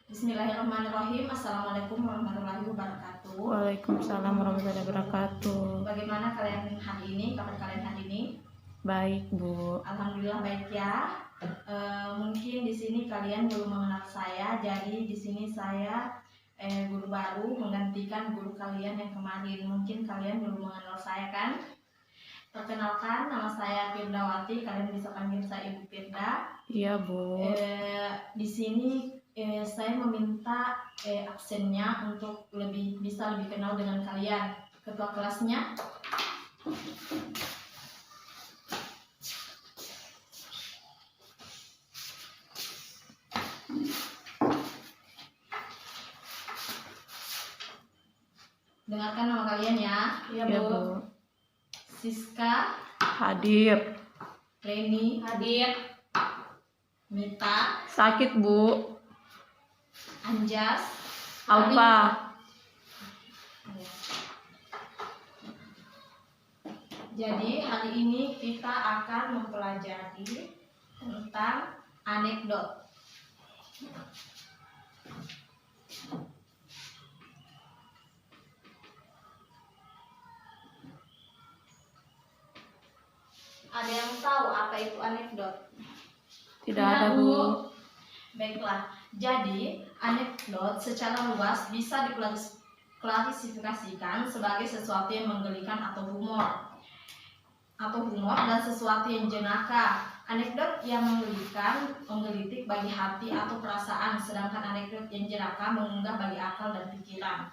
Bismillahirrahmanirrahim. Assalamualaikum warahmatullahi wabarakatuh. Waalaikumsalam warahmatullahi wabarakatuh. Bagaimana kalian hari ini? Kabar kalian hari ini? Baik, Bu. Alhamdulillah baik ya. Mungkin di sini kalian belum mengenal saya, jadi di sini saya guru baru menggantikan guru kalian yang kemarin. Mungkin kalian belum mengenal saya kan? Perkenalkan, nama saya Firdawati. Kalian bisa panggil saya Ibu Firda. Iya, Bu. Di sini saya meminta absennya untuk bisa lebih kenal dengan kalian. Ketua kelasnya. Dengarkan nama kalian ya. Iya, Bu. Siska Hadir. Reni hadir. Mita Sakit, Bu. Anjas Apa? Jadi hari ini kita akan mempelajari tentang anekdot. Ada yang tahu apa itu anekdot? Tidak ada, Bu. Baiklah, jadi anekdot secara luas bisa diklasifikasikan sebagai sesuatu yang menggelikan atau humor dan sesuatu yang jenaka. Anekdot yang menggelikan menggelitik bagi hati atau perasaan, sedangkan anekdot yang jenaka mengunggah bagi akal dan pikiran.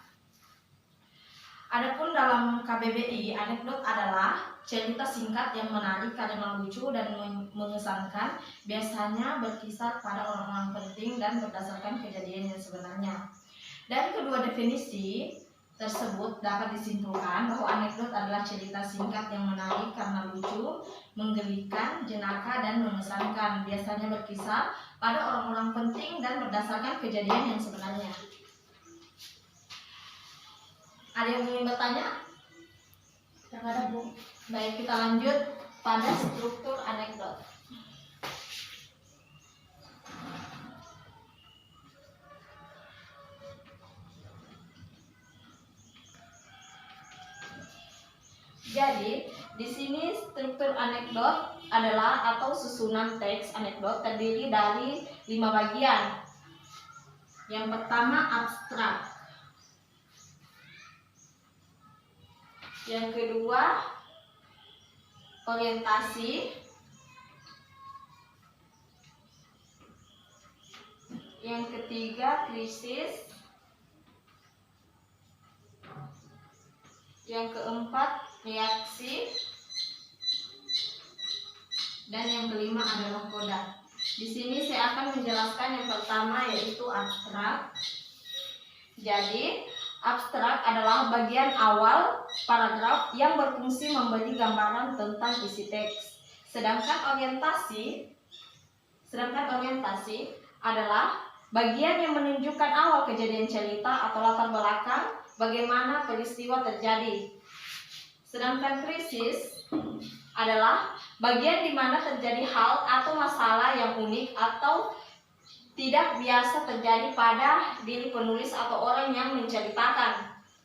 Adapun dalam KBBI, anekdot adalah cerita singkat yang menarik karena lucu dan mengesankan, biasanya berkisar pada orang-orang penting dan berdasarkan kejadian yang sebenarnya. Dari kedua definisi tersebut dapat disimpulkan bahwa anekdot adalah cerita singkat yang menarik karena lucu, menggelikan, jenaka, dan mengesankan, biasanya berkisar pada orang-orang penting dan berdasarkan kejadian yang sebenarnya. Ada yang ingin bertanya? Yang ada, Bu. Baik, kita lanjut pada struktur anekdot. Jadi, di sini struktur anekdot adalah atau susunan teks anekdot terdiri dari 5 bagian. Yang pertama abstrak. Yang kedua orientasi. Yang ketiga krisis. Yang keempat reaksi. Dan yang kelima adalah koda. Di sini saya akan menjelaskan yang pertama, yaitu abstrak. Jadi abstrak adalah bagian awal paragraf yang berfungsi memberi gambaran tentang isi teks. Sedangkan orientasi adalah bagian yang menunjukkan awal kejadian cerita atau latar belakang bagaimana peristiwa terjadi. Sedangkan krisis adalah bagian di mana terjadi hal atau masalah yang unik atau tidak biasa terjadi pada diri penulis atau orang yang menceritakan.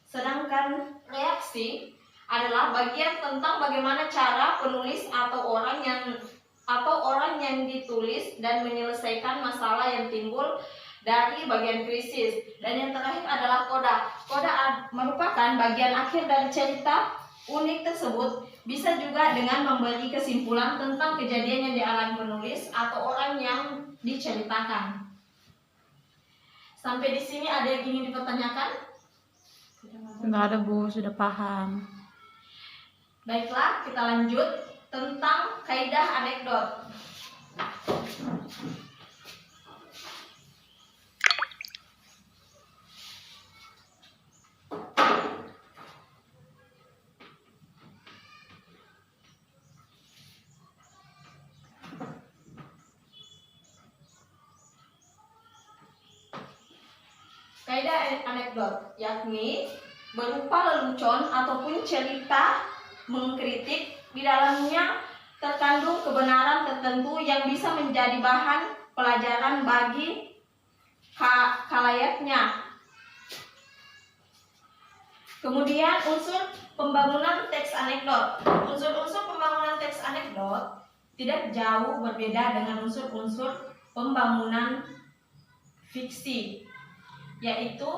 Sedangkan reaksi adalah bagian tentang bagaimana cara penulis atau orang yang ditulis dan menyelesaikan masalah yang timbul dari bagian krisis. Dan yang terakhir adalah koda. Koda merupakan bagian akhir dari cerita unik tersebut, bisa juga dengan memberi kesimpulan tentang kejadian yang dialami penulis atau orang yang diceritakan. Sampai di sini ada yang ingin dipertanyakan? Tidak ada, Bu. Sudah paham. Baiklah, kita lanjut tentang kaidah anekdot. Kaidah anekdot yakni berupa lelucon ataupun cerita mengkritik, di dalamnya terkandung kebenaran tertentu yang bisa menjadi bahan pelajaran bagi khalayatnya. Kemudian unsur pembangunan teks anekdot. Unsur-unsur pembangunan teks anekdot tidak jauh berbeda dengan unsur-unsur pembangunan fiksi, yaitu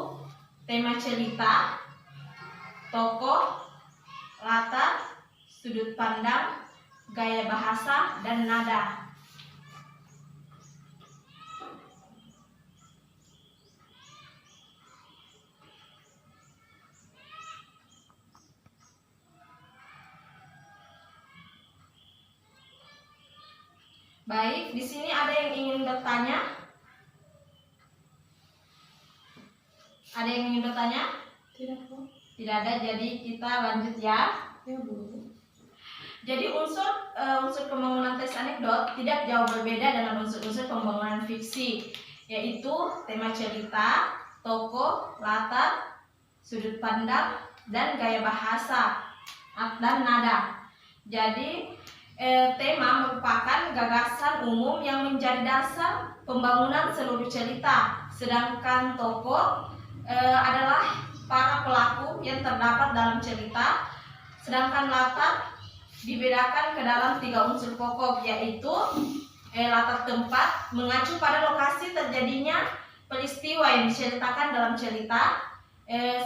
tema cerita, tokoh, latar, sudut pandang, gaya bahasa, dan nada. Baik, di sini ada yang ingin bertanya? Ada yang ingin bertanya? Tidak, Bu. Tidak ada, jadi kita lanjut ya. Ya, Bu. Jadi unsur pembangunan teks anekdot tidak jauh berbeda dengan unsur-unsur pembangunan fiksi, yaitu tema cerita, tokoh, latar, sudut pandang, dan gaya bahasa dan nada. Jadi tema merupakan gagasan umum yang menjadi dasar pembangunan seluruh cerita, sedangkan tokoh adalah para pelaku yang terdapat dalam cerita, sedangkan latar dibedakan ke dalam 3 unsur pokok, yaitu latar tempat mengacu pada lokasi terjadinya peristiwa yang diceritakan dalam cerita,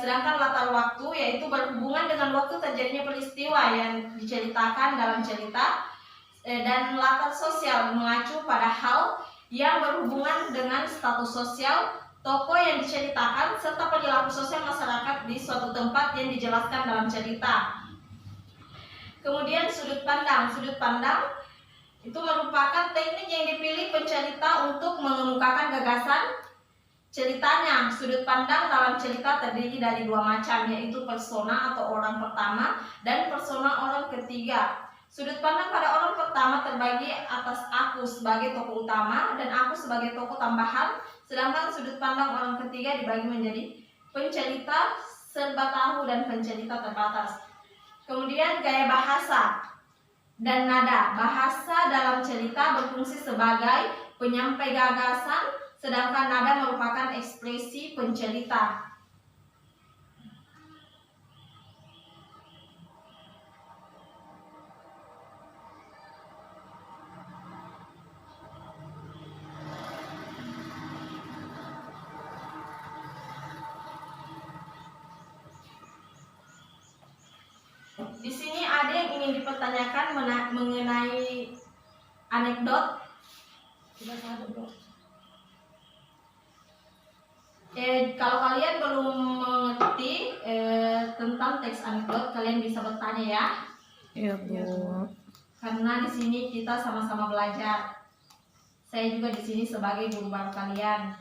sedangkan latar waktu yaitu berhubungan dengan waktu terjadinya peristiwa yang diceritakan dalam cerita, dan latar sosial mengacu pada hal yang berhubungan dengan status sosial tokoh yang diceritakan serta perilaku sosial masyarakat di suatu tempat yang dijelaskan dalam cerita. Kemudian sudut pandang. Sudut pandang itu merupakan teknik yang dipilih pencerita untuk mengemukakan gagasan ceritanya. Sudut pandang dalam cerita terdiri dari 2 macam, yaitu persona atau orang pertama dan persona orang ketiga. Sudut pandang pada orang pertama terbagi atas aku sebagai tokoh utama dan aku sebagai tokoh tambahan, sedangkan sudut pandang orang ketiga dibagi menjadi pencerita serba tahu dan pencerita terbatas. Kemudian gaya bahasa dan nada. Bahasa dalam cerita berfungsi sebagai penyampai gagasan, sedangkan nada merupakan ekspresi pencerita. Di sini ada yang ingin dipertanyakan mengenai anekdot? Tidak ada, Bu. Kalau kalian belum mengerti tentang teks anekdot, kalian bisa bertanya ya. Iya, Bu. Karena di sini kita sama-sama belajar. Saya juga di sini sebagai guru baru kalian.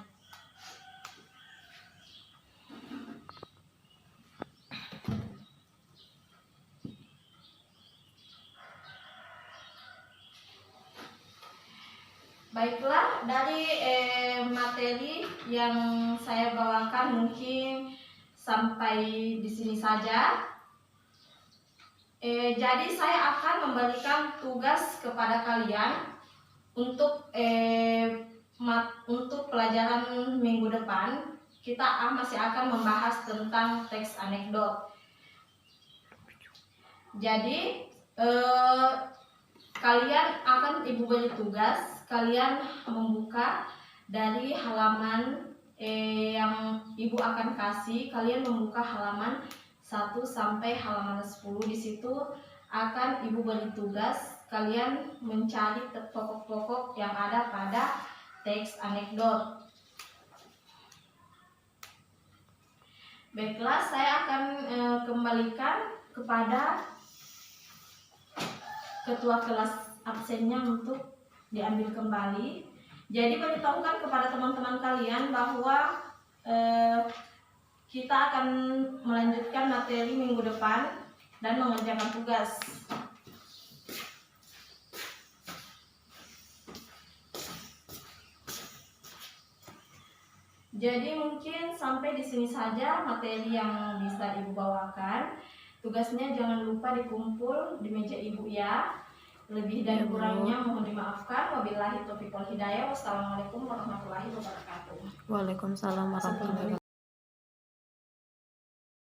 Baiklah, dari materi yang saya bawakan mungkin sampai di sini saja. Jadi saya akan memberikan tugas kepada kalian untuk pelajaran minggu depan. Kita masih akan membahas tentang teks anekdot. Jadi kalian akan ibu beri tugas. Kalian membuka dari halaman yang ibu akan kasih. Kalian membuka halaman 1 sampai halaman 10. Di situ akan ibu beri tugas. Kalian mencari pokok-pokok yang ada pada teks anekdot. Baiklah, saya akan kembalikan kepada ketua kelas absennya untuk diambil kembali. Jadi beritahukan kepada teman-teman kalian bahwa kita akan melanjutkan materi minggu depan dan mengerjakan tugas. Jadi mungkin sampai di sini saja materi yang bisa ibu bawakan. Tugasnya jangan lupa dikumpul di meja ibu ya. Lebih Ya, dan Bu. kurangnya mohon dimaafkan. Wabillahi taufiq wal hidayah. Wassalamualaikum warahmatullahi wabarakatuh. Waalaikumsalam warahmatullahi wabarakatuh.